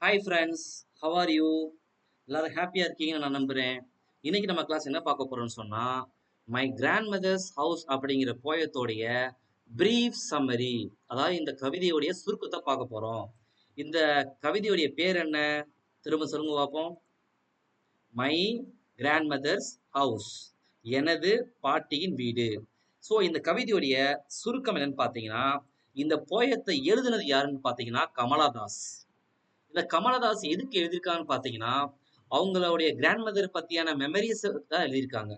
Hi friends, how are you? எல்லாரும் ஹாப்பியாக இருக்கீங்கன்னு நான் நம்புகிறேன். இன்னைக்கு நம்ம கிளாஸ் என்ன பார்க்க போகிறோம்னு சொன்னால், மை கிராண்ட் மதர்ஸ் ஹவுஸ் அப்படிங்கிற போயத்தோடைய பிரீஃப் சம்மரி, அதாவது இந்த கவிதையுடைய சுருக்கத்தை பார்க்க போகிறோம். இந்த கவிதையுடைய பேர் என்ன? திரும்ப சொல்லுங்க பார்ப்போம். மை கிராண்ட் மதர்ஸ் ஹவுஸ், எனது பாட்டியின் வீடு. ஸோ இந்த கவிதையுடைய சுருக்கம் என்னன்னு பார்த்தீங்கன்னா, இந்த போயத்தை எழுதுனது யாருன்னு பார்த்தீங்கன்னா கமலாதாஸ். இந்த கமலதாஸ் எதுக்கு எழுதியிருக்காங்கன்னு பார்த்தீங்கன்னா, அவங்களுடைய கிராண்ட் மதர் பத்தியான மெமரிஸ் தான் எழுதியிருக்காங்க.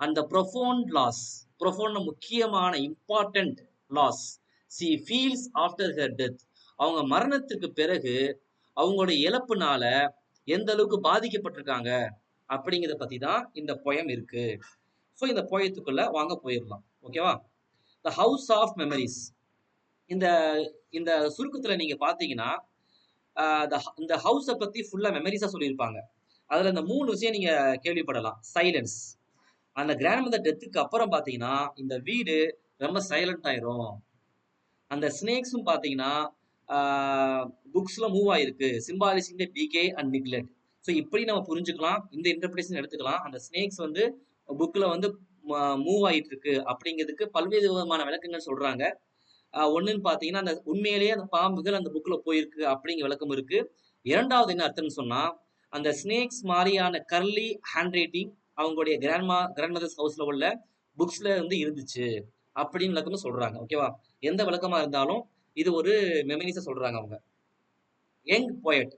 அந்த ப்ரொஃபவுண்ட் லாஸ், ப்ரொஃபவுண்ட் முக்கியமான important loss she feels after her death, அவங்க மரணத்துக்கு பிறகு அவங்களுடைய இழப்புனால எந்த அளவுக்கு பாதிக்கப்பட்டிருக்காங்க அப்படிங்கிறத பத்தி தான் இந்த பொயம் இருக்கு. ஸோ இந்த பொயத்துக்குள்ள வாங்க போயிடலாம். ஓகேவா? The house of memories. இந்த இந்த சுருக்கத்துல நீங்க பாத்தீங்கன்னா, இந்த ஹவுஸை பத்தி ஃபுல்லா மெமரிஸா சொல்லியிருப்பாங்க. அதுல இந்த 3 விஷயம் நீங்க கேள்விப்படலாம். சைலன்ஸ், அந்த கிராண்ட் மதர் டெத்துக்கு அப்புறம் பாத்தீங்கன்னா இந்த வீடு ரொம்ப சைலண்ட் ஆயிரும். அந்த ஸ்னேக்ஸும் பாத்தீங்கன்னா புக்ஸ்ல மூவ் ஆயிருக்கு, சிம்பாலிசிங் த டிகே அண்ட் நிக்லெக்ட். ஸோ இப்படி நம்ம புரிஞ்சுக்கலாம், இந்த இன்டர்பிரேஷன் எடுத்துக்கலாம். அந்த ஸ்னேக்ஸ் வந்து புக்ல வந்து மூவ் ஆயிட்டு இருக்கு அப்படிங்கிறதுக்கு பல்வேறு விதமான விளக்கங்கள் சொல்றாங்க. ஒண்ணுன்னு பாத்தீங்கன்னா, அந்த உண்மையிலேயே அந்த பாம்புகள் அந்த புக்ல போயிருக்கு அப்படிங்கிற விளக்கம் இருக்கு. இரண்டாவது என்ன அர்த்தம்னு சொன்னா, அந்த ஸ்னேக்ஸ் மாதிரியான கர்லி ஹேண்ட் ரைட்டிங் அவங்களுடைய கிராண்ட் மதர்ஸ் ஹவுஸ்ல உள்ள புக்ஸ்ல வந்து இருந்துச்சு அப்படின்னு விளக்கமும் சொல்றாங்க. ஓகேவா? எந்த விளக்கமா இருந்தாலும் இது ஒரு மெமரிஸ சொல்றாங்க அவங்க. யங் போயட்,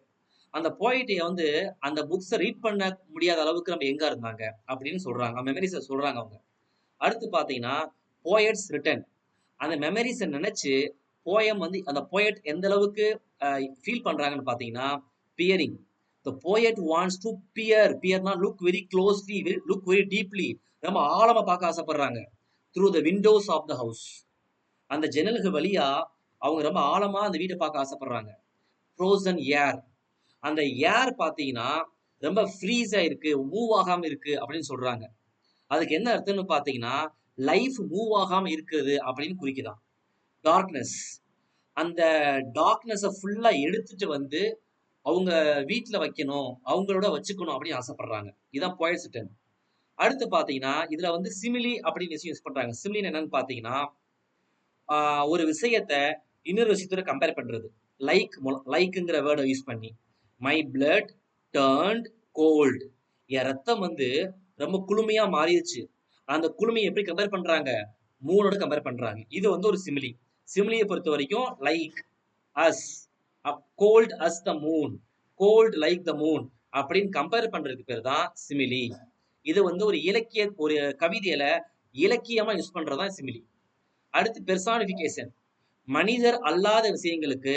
அந்த போயிட்டை வந்து அந்த புக்ஸை ரீட் பண்ண முடியாத அளவுக்கு நம்ம எங்க இருந்தாங்க அப்படின்னு சொல்றாங்க, மெமரிஸ சொல்றாங்க அவங்க. அடுத்து பாத்தீங்கன்னா போயட்ஸ் ரிட்டன், அந்த மெமரிஸை நினைச்சு போயம் வந்து அந்த போயட் எந்த அளவுக்கு ஃபீல் பண்றாங்கன்னு பாத்தீங்கன்னா peering. The poet wants to பியர்னா look very closely, look very deeply, ரொம்ப ஆழமா பார்க்க ஆசைப்படுறாங்க. Through the windows of the house, அந்த ஜன்னல்கள் வழியா அவங்க ரொம்ப ஆழமா அந்த வீட்டை பார்க்க ஆசைப்படுறாங்க. ஃப்ரோசன் ஏர், அந்த ஏர் பாத்தீங்கன்னா ரொம்ப ஃப்ரீஸா இருக்கு, மூவ் ஆகாம இருக்கு அப்படின்னு சொல்றாங்க. அதுக்கு என்ன அர்த்தம்னு பாத்தீங்கன்னா லைஃப் மூவ் ஆகாம இருக்குது அப்படின்னு குறிக்குதான். டார்க்னஸ், அந்த டார்க்னஸை ஃபுல்லா எடுத்துட்டு வந்து அவங்க வீட்டுல வைக்கணும், அவங்களோட வச்சுக்கணும் அப்படின்னு ஆசைப்படுறாங்க. இதான் போயட்ஸ் ரிட்டன். அடுத்து பாத்தீங்கன்னா இதுல வந்து சிமிலி அப்படின்னு விஷயம் யூஸ் பண்றாங்க. சிமிலின்னு என்னன்னு பாத்தீங்கன்னா ஒரு விஷயத்த இன்னொரு விஷயத்தோட கம்பேர் பண்றது. லைக்ங்கிற வேர்டை யூஸ் பண்ணி, மை பிளட் டர்ன்ட் கோல்ட், என் ரத்தம் வந்து ரொம்ப குளுமையா மாறிடுச்சு. அந்த குளுமையை எப்படி கம்பேர் பண்றாங்க? மூனோட கம்பேர் பண்றாங்க. இது வந்து ஒரு சிமிலி. சிமிலியை பொறுத்த வரைக்கும் like as, cold as the moon, cold like the moon அப்படின்னு கம்பேர் பண்றதுக்கு பேர் தான் சிமிலி. இது வந்து ஒரு ஒரு கவிதையில இலக்கியமா யூஸ் பண்றதுதான் சிமிலி. அடுத்து பெர்சானிபிகேஷன், மனிதர் அல்லாத விஷயங்களுக்கு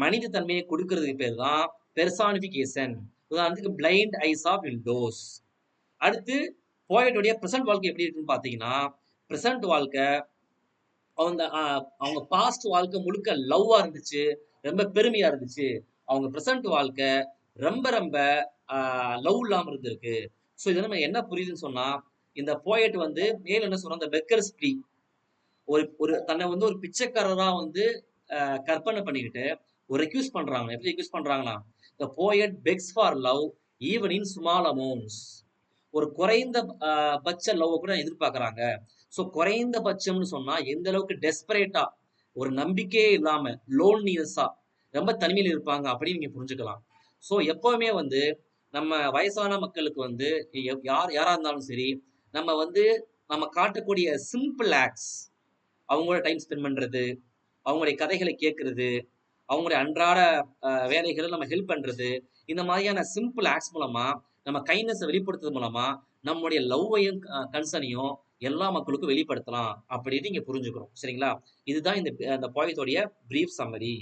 மனித தன்மையை கொடுக்கறதுக்கு பேர் தான் பெர்சானிபிகேஷன். உதாரணத்துக்கு பிளைண்ட் ஐஸ் ஆஃப் விண்டோஸ். அடுத்து போயட்டுடைய பிரசன்ட் வாழ்க்கை எப்படி இருக்குன்னு பாத்தீங்கன்னா, பிரசன்ட் வாழ்க்கை அவங்க பாஸ்ட் வாழ்க்கை முழுக்க லவ்வா இருந்துச்சு, ரொம்ப பெருமையா இருந்துச்சு. அவங்க பிரசன்ட் வாழ்க்கை ரொம்ப ரொம்ப லவ் இல்லாம இருந்திருக்கு. ஸோ இதை நம்ம என்ன புரியுதுன்னு சொன்னா, இந்த போயட் வந்து மேல என்ன சொல்றோம், இந்த பெக்கர்ஸ் ப்ளீ, ஒரு ஒரு தன்னை வந்து ஒரு பிச்சைக்காரரா வந்து கற்பனை பண்ணிக்கிட்டு ஒரு ரெக்யூஸ் பண்றாங்க. எப்படி ரெக்யூஸ் பண்றாங்கன்னா, த poet pegs for love even in small amounts, ஒரு குறைந்த பட்ச லவ் கூட எதிர்பார்க்கறாங்க. ஸோ குறைந்தபட்சம்னு சொன்னா எந்த அளவுக்கு டெஸ்பரேட்டா, ஒரு நம்பிக்கையே இல்லாம லோன்லினஸா ரொம்ப தனிமையில் இருப்பாங்க அப்படின்னு நீங்க புரிஞ்சுக்கலாம். ஸோ எப்பவுமே வந்து நம்ம வயசான மக்களுக்கு வந்து யாரா இருந்தாலும் சரி, நம்ம வந்து நம்ம காட்டக்கூடிய சிம்பிள் ஆக்ட்ஸ், அவங்களோட டைம் ஸ்பெண்ட் பண்றது, அவங்களுடைய கதைகளை கேட்கறது, அவங்களுடைய அன்றாட வேலைகளை நம்ம ஹெல்ப் பண்றது, இந்த மாதிரியான சிம்பிள் ஆக்ட்ஸ் மூலமா நம்ம கைண்ட்னஸை வெளிப்படுத்துறது மூலமா நம்முடைய லவ்வையும் கன்சர்னையும் எல்லா மக்களுக்கும் வெளிப்படுத்தலாம் அப்படின்னு நீங்க புரிஞ்சுக்கணும். சரிங்களா? இதுதான் இந்த போயத்தோடைய பிரீஃப் சம்மரி.